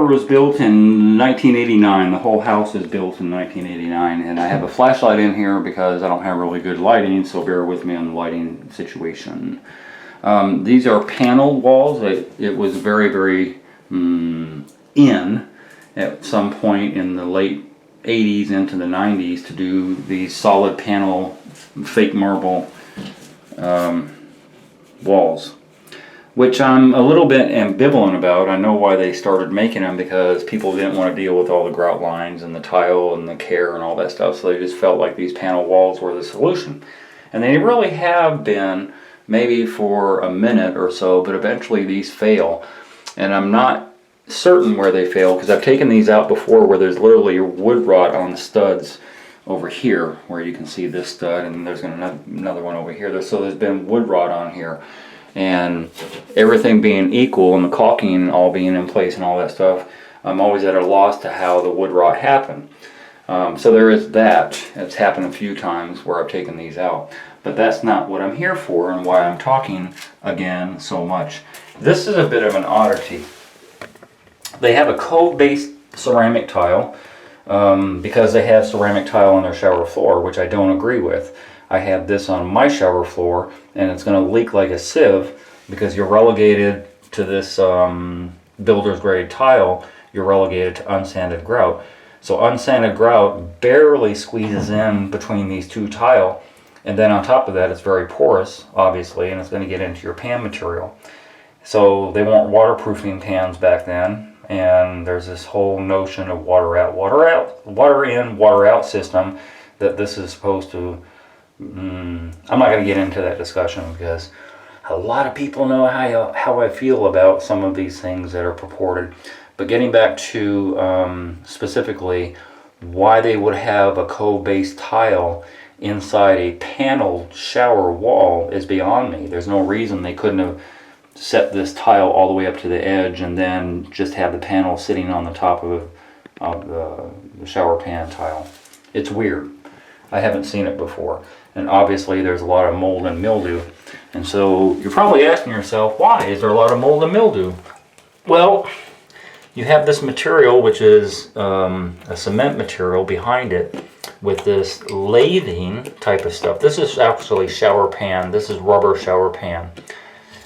was built in 1989. The whole house is built in 1989, and I have a flashlight in here because I don't have really good lighting, so bear with me on the lighting situation. These are panel walls. It was very in at some point in the late 80s into the 90s to do these solid panel fake marble walls, which I'm a little bit ambivalent about. I know why they started making them, because people didn't want to deal with all the grout lines and the tile and the care and all that stuff, so they just felt like these panel walls were the solution. And they really have been, maybe for a minute or so, but eventually these fail. And I'm not certain where they fail, because I've taken these out before where there's literally wood rot on the studs over here, where you can see this stud, and there's another one over here. So there's been wood rot on here, and everything being equal and the caulking all being in place and all that stuff, I'm always at a loss to how the wood rot happened. So there is that. It's happened a few times where I've taken these out, but that's not what I'm here for and why I'm talking again so much. This is a bit of an oddity. They have a cove-based ceramic tile, because they have ceramic tile on their shower floor, which I don't agree with. I have this on my shower floor, and it's going to leak like a sieve, because you're relegated to this builder's grade tile. You're relegated to unsanded grout. So unsanded grout barely squeezes in between these two tile, and then on top of that it's very porous, obviously, and it's going to get into your pan material. So they weren't waterproofing pans back then. And there's this whole notion of water in, water out system that this is supposed to. I'm not going to get into that discussion, because a lot of people know how I feel about some of these things that are purported. But getting back to specifically why they would have a cove-based tile inside a paneled shower wall is beyond me. There's no reason they couldn't have set this tile all the way up to the edge and then just have the panel sitting on the top of the shower pan tile. It's weird. I haven't seen it before. And obviously there's a lot of mold and mildew. And so you're probably asking yourself, why is there a lot of mold and mildew? Well, you have this material, which is a cement material behind it, with this lathing type of stuff. This is actually shower pan. This is rubber shower pan.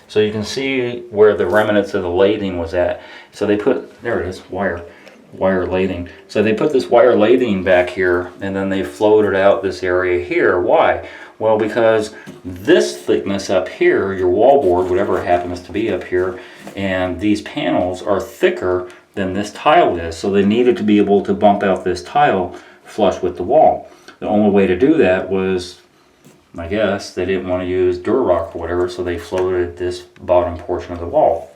So you can see where the remnants of the lathing was at. So they put, there it is, wire lathing. So they put this wire lathing back here, and then they floated out this area here. Why? Well, because this thickness up here, your wallboard, whatever it happens to be up here, and these panels are thicker than this tile is. So they needed to be able to bump out this tile flush with the wall. The only way to do that was, I guess, they didn't want to use Durarock or whatever, so they floated this bottom portion of the wall.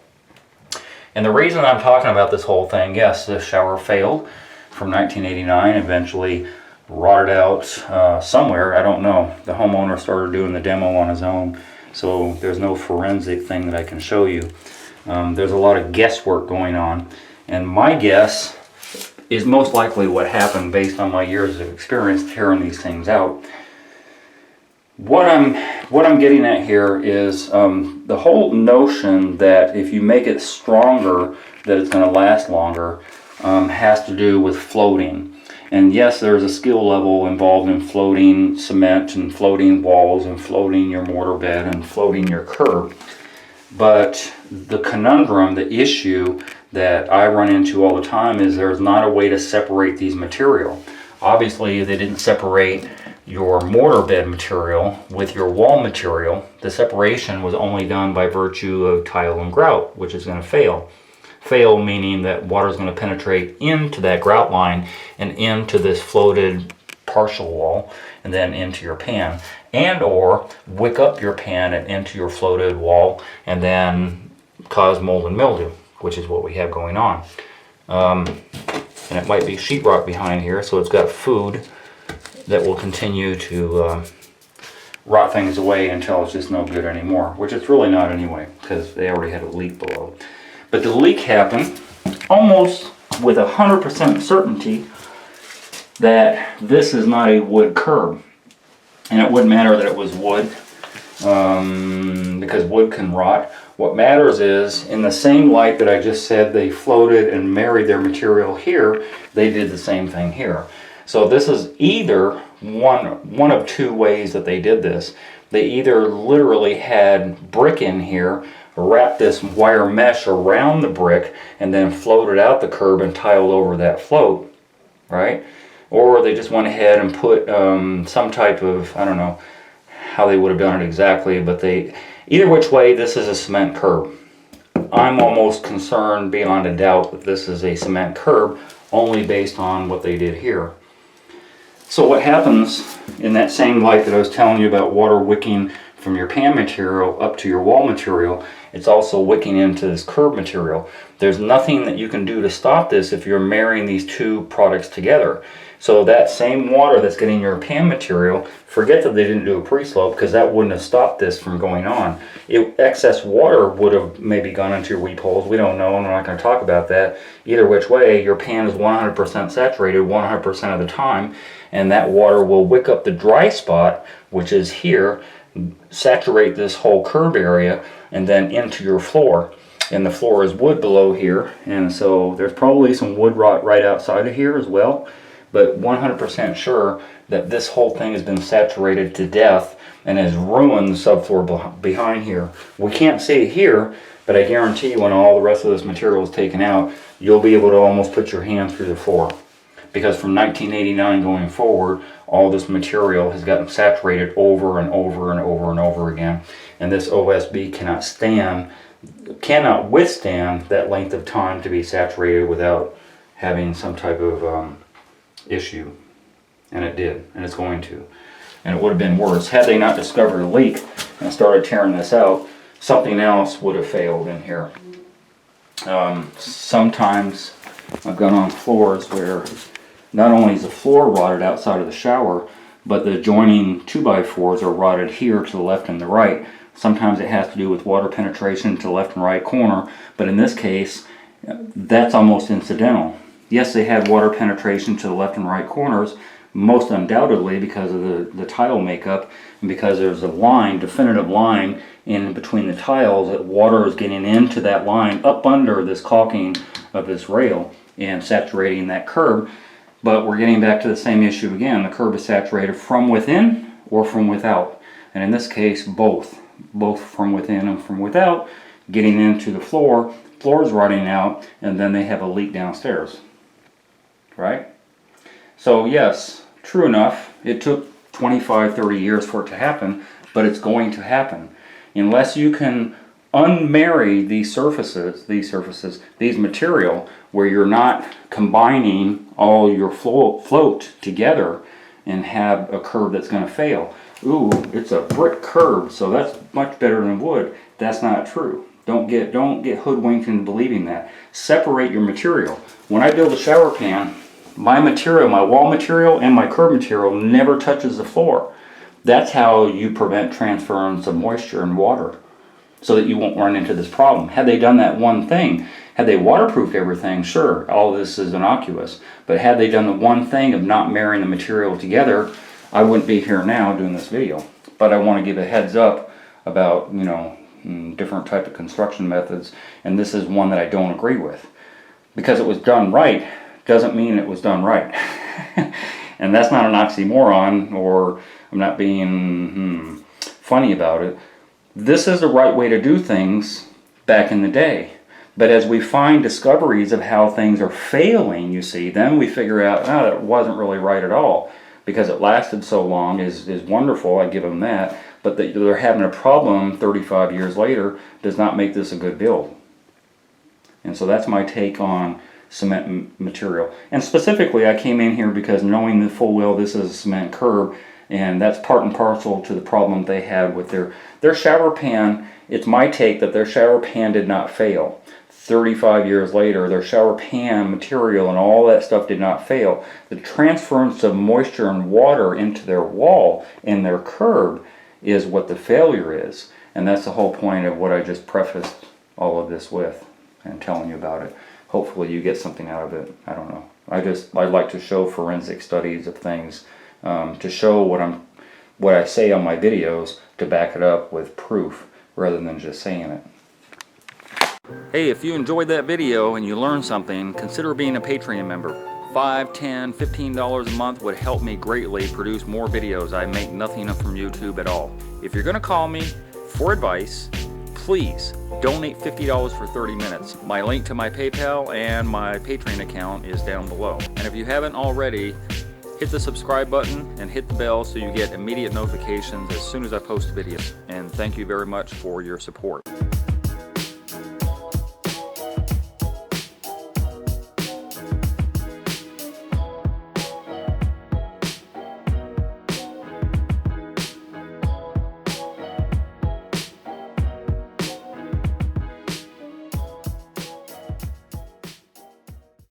And the reason I'm talking about this whole thing, yes, the shower failed from 1989, eventually rotted out somewhere, I don't know. The homeowner started doing the demo on his own, so there's no forensic thing that I can show you. There's a lot of guesswork going on, and my guess is most likely what happened based on my years of experience tearing these things out. What I'm getting at here is the whole notion that if you make it stronger, that it's going to last longer, has to do with floating. And yes, there's a skill level involved in floating cement and floating walls and floating your mortar bed and floating your curb. But the conundrum, the issue that I run into all the time is there's not a way to separate these material. Obviously, they didn't separate your mortar bed material with your wall material. The separation was only done by virtue of tile and grout, which is going to fail. Fail meaning that water is going to penetrate into that grout line and into this floated partial wall, and then into your pan, and or wick up your pan and into your floated wall and then cause mold and mildew, which is what we have going on. And it might be sheetrock behind here, so it's got food that will continue to rot things away until it's just no good anymore, which it's really not anyway, because they already had a leak below. But the leak happened almost with 100% certainty that this is not a wood curb. And it wouldn't matter that it was wood, because wood can rot. What matters is, in the same light that I just said they floated and married their material here, they did the same thing here. So this is either one of two ways that they did this. They either literally had brick in here, wrapped this wire mesh around the brick, and then floated out the curb and tiled over that float, right? Or they just went ahead and put some type of, I don't know how they would have done it exactly, but either which way, this is a cement curb. I'm almost concerned beyond a doubt that this is a cement curb, only based on what they did here. So what happens in that same light that I was telling you about water wicking from your pan material up to your wall material, it's also wicking into this curb material. There's nothing that you can do to stop this if you're marrying these two products together. So that same water that's getting your pan material, forget that they didn't do a pre-slope, because that wouldn't have stopped this from going on. Excess water would have maybe gone into your weep holes. We don't know, and we're not going to talk about that. Either which way, your pan is 100% saturated 100% of the time, and that water will wick up the dry spot, which is here, saturate this whole curb area, and then into your floor. And the floor is wood below here, and so there's probably some wood rot right outside of here as well. But 100% sure that this whole thing has been saturated to death and has ruined the subfloor behind here. We can't see it here, but I guarantee you when all the rest of this material is taken out, you'll be able to almost put your hand through the floor. Because from 1989 going forward, all this material has gotten saturated over and over and over and over again. And this OSB cannot withstand that length of time to be saturated without having some type of issue. And it did, and it's going to. And it would have been worse. Had they not discovered a leak and started tearing this out, something else would have failed in here. Sometimes I've gone on floors where not only is the floor rotted outside of the shower, but the joining 2x4s are rotted here to the left and the right. Sometimes it has to do with water penetration to the left and right corner, but in this case, that's almost incidental. Yes, they had water penetration to the left and right corners, most undoubtedly because of the tile makeup, and because there's a line, definitive line, in between the tiles that water is getting into that line up under this caulking of this rail and saturating that curb. But we're getting back to the same issue again. The curb is saturated from within or from without. And in this case, both from within and from without, getting into the floor is rotting out, and then they have a leak downstairs. Right? So yes, true enough, it took 25, 30 years for it to happen, but it's going to happen. Unless you can unmarry these material, where you're not combining all your float together and have a curb that's going to fail. Ooh, it's a brick curb, so that's much better than wood. That's not true. Don't get hoodwinked into believing that. Separate your material. When I build a shower pan, my material, my wall material and my curb material never touches the floor. That's how you prevent transference of moisture and water, so that you won't run into this problem. Had they done that one thing, had they waterproofed everything, sure, all this is innocuous. But had they done the one thing of not marrying the material together, I wouldn't be here now doing this video. But I want to give a heads up about, different type of construction methods, and this is one that I don't agree with. Because it was done right doesn't mean it was done right. And that's not an oxymoron, or I'm not being funny about it. This is the right way to do things back in the day. But as we find discoveries of how things are failing, you see, then we figure out, that wasn't really right at all. Because it lasted so long is wonderful, I give them that. But that they're having a problem 35 years later does not make this a good build. And so that's my take on cement material. And specifically, I came in here because knowing the full well this is a cement curb, and that's part and parcel to the problem they had with their shower pan. It's my take that their shower pan did not fail. 35 years later, their shower pan material and all that stuff did not fail. The transference of moisture and water into their wall and their curb is what the failure is. And that's the whole point of what I just prefaced all of this with and telling you about it. Hopefully you get something out of it. I don't know. I like to show forensic studies of things, to show what I say on my videos, to back it up with proof rather than just saying it. Hey, if you enjoyed that video and you learned something, consider being a Patreon member. $5, $10, $15 a month would help me greatly produce more videos. I make nothing from YouTube at all. If you're going to call me for advice, please donate $50 for 30 minutes. My link to my PayPal and my Patreon account is down below. And if you haven't already, hit the subscribe button and hit the bell so you get immediate notifications as soon as I post videos. And thank you very much for your support.